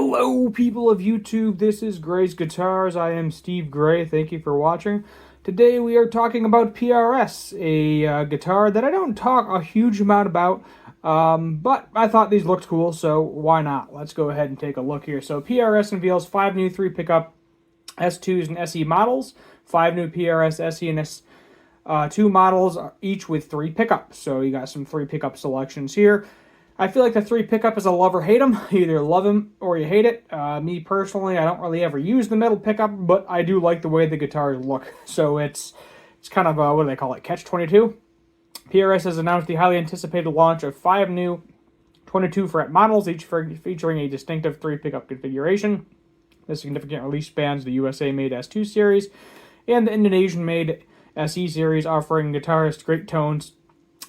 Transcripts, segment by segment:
Hello, people of YouTube. This is Gray's Guitars. I am Steve Gray. Thank you for watching. Today we are talking about PRS, a guitar that I don't talk a huge amount about, but I thought these looked cool, so why not? Let's go ahead and take a look here. So PRS unveils 5 new 3-pickup S2s and SE models, 5 new PRS SE and S2 models, each with 3 pickups. So you got some 3-pickup selections here. I feel like the 3-pickup is a love or hate them. You either love them or you hate it. Me personally, I don't really ever use the middle pickup, but I do like the way the guitars look. So it's kind of, what do they call it, Catch-22? PRS has announced the highly anticipated launch of 5 new 22 fret models, each featuring a distinctive 3-pickup configuration. The significant release spans the USA-made S2 series and the Indonesian-made SE series, offering guitarists great tones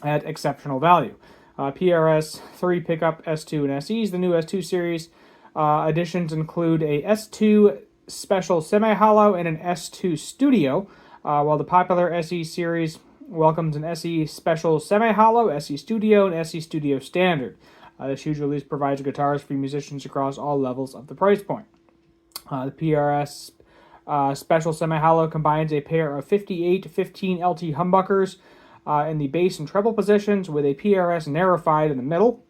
at exceptional value. PRS 3-pickup S2 and SEs. The new S2 series additions include a S2 Special Semi-Hollow and an S2 Studio, while the popular SE series welcomes an SE Special Semi-Hollow, SE Studio, and SE Studio Standard. This huge release provides guitars for musicians across all levels of the price point. The PRS Special Semi-Hollow combines a pair of 58-15 LT humbuckers in the bass and treble positions, with a PRS narrow-fied in the middle.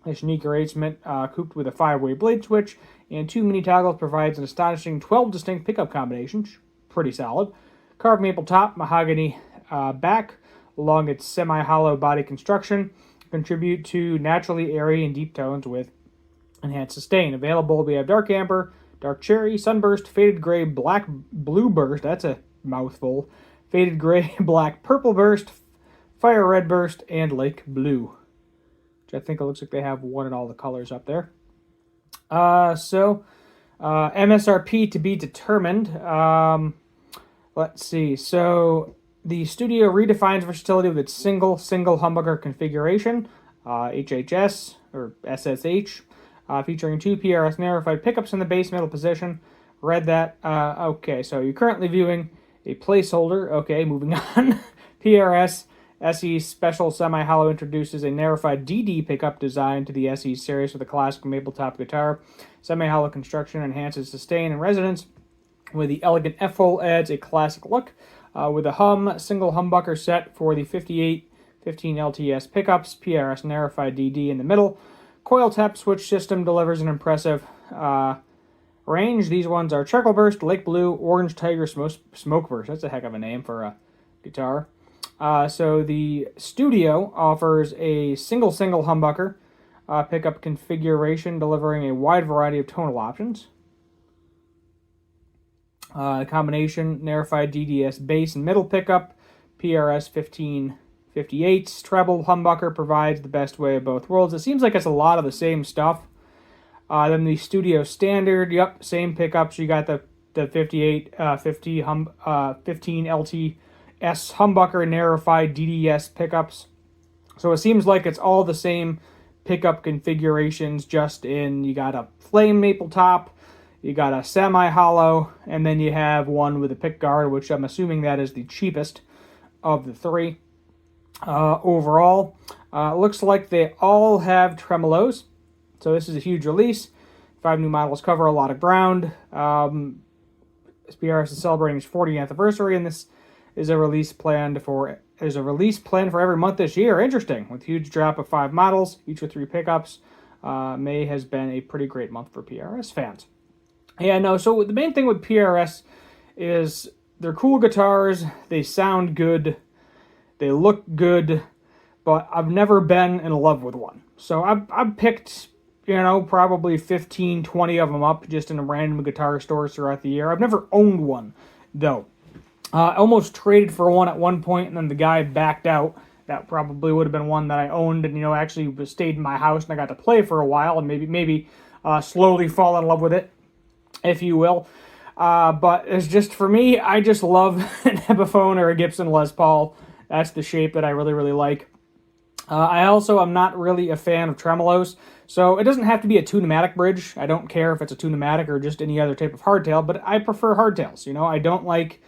This unique arrangement, couped with a 5-way blade switch and 2 mini toggles, provides an astonishing 12 distinct pickup combinations. Pretty solid. Carved maple top, mahogany back, along its semi-hollow body construction, contribute to naturally airy and deep tones with enhanced sustain. Available, we have dark amber, dark cherry, sunburst, faded gray, black blue burst, that's a mouthful, faded gray, black purple burst, fire red burst, and lake blue, which I think it looks like they have one in all the colors up there. MSRP to be determined. Let's see. So the Studio redefines versatility with its single humbucker configuration, HHS or SSH, featuring 2 PRS narrow-fied pickups in the bass middle position. Read that. Okay, so you're currently viewing a placeholder. Okay, moving on. PRS SE Special Semi-Hollow introduces a narrow-fied DD pickup designed to the SE series with a classic maple top guitar. Semi-hollow construction enhances sustain and resonance, with the elegant F-hole adds a classic look, with a single humbucker set for the 58-15 LTS pickups. PRS narrow-fied DD in the middle. Coil tap switch system delivers an impressive range. These ones are Charcoal Burst, Lake Blue, Orange Tiger, Smoke Burst. That's a heck of a name for a guitar. So the Studio offers a single humbucker pickup configuration, delivering a wide variety of tonal options. Combination narrow-fied DDS bass and middle pickup, PRS 1558 treble humbucker provides the best way of both worlds. It seems like it's a lot of the same stuff. Then the Studio Standard, yep, same pickups. You got the 15 LT S humbucker narrow-fied DDS pickups. So it seems like it's all the same pickup configurations, just in you got a flame maple top, you got a semi-hollow, and then you have one with a pick guard, which I'm assuming that is the cheapest of the 3. Overall, looks like they all have tremolos. So this is a huge release. 5 new models cover a lot of ground. PRS is celebrating its 40th anniversary, and this is a release planned for every month this year. Interesting, with a huge drop of 5 models, each with 3 pickups. May has been a pretty great month for PRS fans. Yeah, no, so the main thing with PRS is they're cool guitars, they sound good, they look good, but I've never been in love with one. So I've picked, probably 15, 20 of them up just in random guitar stores throughout the year. I've never owned one, though. I almost traded for one at one point, and then the guy backed out. That probably would have been one that I owned and, actually stayed in my house, and I got to play for a while and maybe slowly fall in love with it, if you will. But it's just, for me, I just love an Epiphone or a Gibson Les Paul. That's the shape that I really, really like. I also am not really a fan of tremolos, so it doesn't have to be a 2-pneumatic bridge. I don't care if it's a 2-pneumatic or just any other type of hardtail, but I prefer hardtails. I don't like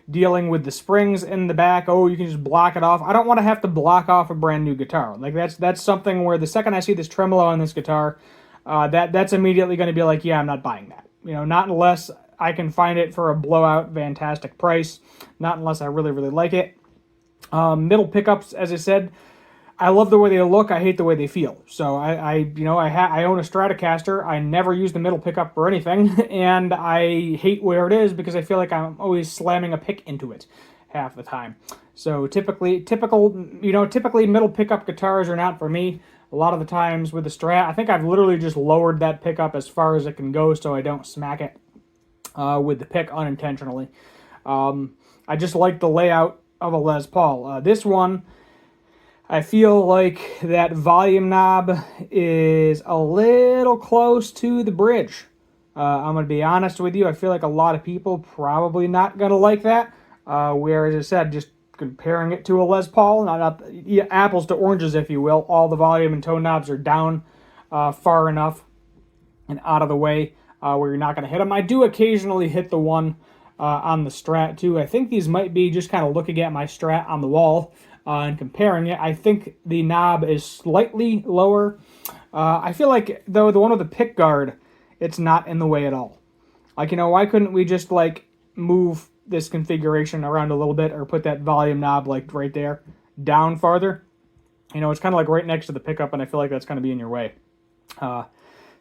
dealing with the springs in the back. Oh, you can just block it off. I don't want to have to block off a brand new guitar. Like that's something where the second I see this tremolo on this guitar, that's immediately going to be like, yeah, I'm not buying that. You know, not unless I can find it for a blowout fantastic price. Not unless I really, really like it. Middle pickups, as I said, I love the way they look. I hate the way they feel. So I own a Stratocaster. I never use the middle pickup for anything, and I hate where it is because I feel like I'm always slamming a pick into it half the time. So typically middle pickup guitars are not for me. A lot of the times with the Strat, I think I've literally just lowered that pickup as far as it can go so I don't smack it with the pick unintentionally. I just like the layout of a Les Paul. This one, I feel like that volume knob is a little close to the bridge. I'm going to be honest with you. I feel like a lot of people probably not going to like that. Where, as I said, just comparing it to a Les Paul, not apples to oranges, if you will. All the volume and tone knobs are down far enough and out of the way where you're not going to hit them. I do occasionally hit the one on the Strat, too. I think these might be just kind of looking at my Strat on the wall and comparing it. I think the knob is slightly lower. I feel like, though, the one with the pick guard, it's not in the way at all. Like, why couldn't we just, like, move this configuration around a little bit or put that volume knob, like, right there, down farther? It's kind of, like, right next to the pickup, and I feel like that's going to be in your way.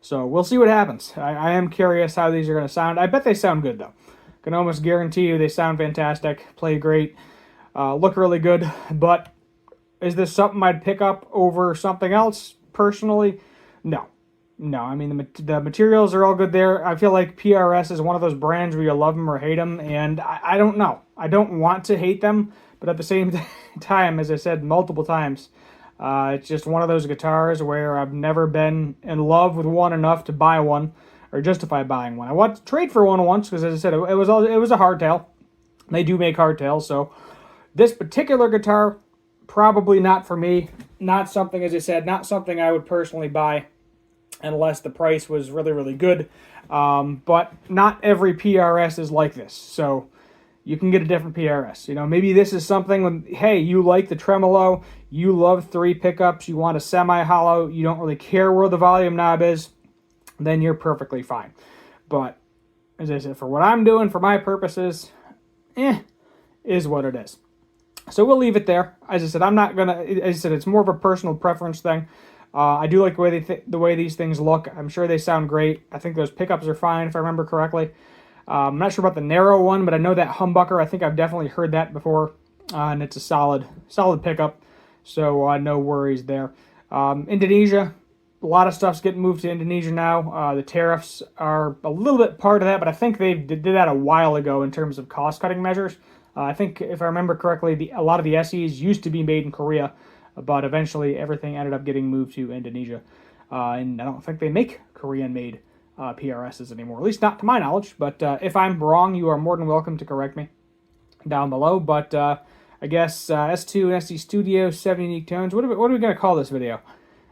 So we'll see what happens. I am curious how these are going to sound. I bet they sound good, though. Can almost guarantee you they sound fantastic, play great, look really good. But is this something I'd pick up over something else, personally? No. I mean, the materials are all good there. I feel like PRS is one of those brands where you love them or hate them, and I don't know. I don't want to hate them, but at the same time, as I said multiple times, it's just one of those guitars where I've never been in love with one enough to buy one or justify buying one. I want to trade for one once because, as I said, it was a hardtail. They do make hardtails, so this particular guitar, probably not for me. Not something, as I said, not something I would personally buy unless the price was really, really good. But not every PRS is like this, so you can get a different PRS. Maybe this is something when, hey, you like the tremolo, you love 3 pickups, you want a semi-hollow, you don't really care where the volume knob is, then you're perfectly fine. But, as I said, for what I'm doing, for my purposes, is what it is. So we'll leave it there. As I said, it's more of a personal preference thing. I do like the way these things look. I'm sure they sound great. I think those pickups are fine, if I remember correctly. I'm not sure about the narrow one, but I know that humbucker, I think I've definitely heard that before, and it's a solid pickup, so no worries there. Indonesia, a lot of stuff's getting moved to Indonesia now. The tariffs are a little bit part of that, but I think they did that a while ago in terms of cost-cutting measures. I think, if I remember correctly, a lot of the SEs used to be made in Korea, but eventually everything ended up getting moved to Indonesia. And I don't think they make Korean-made PRSs anymore, at least not to my knowledge. But if I'm wrong, you are more than welcome to correct me down below. But I guess S2 and SE Studio, 7 unique tones. What are we going to call this video?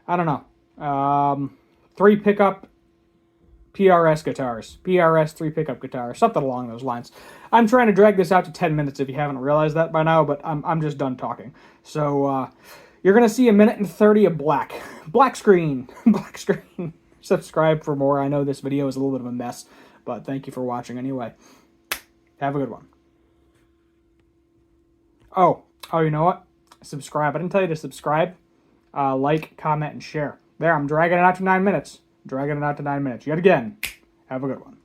I don't know. 3 pickup PRS guitars. PRS 3 pickup guitars. Something along those lines. I'm trying to drag this out to 10 minutes if you haven't realized that by now, but I'm just done talking. So you're going to see 1:30 of black. Black screen. Black screen. Subscribe for more. I know this video is a little bit of a mess, but thank you for watching anyway. Have a good one. Oh, you know what? Subscribe. I didn't tell you to subscribe. Like, comment, and share. There, I'm dragging it out to 9 minutes. Yet again. Have a good one.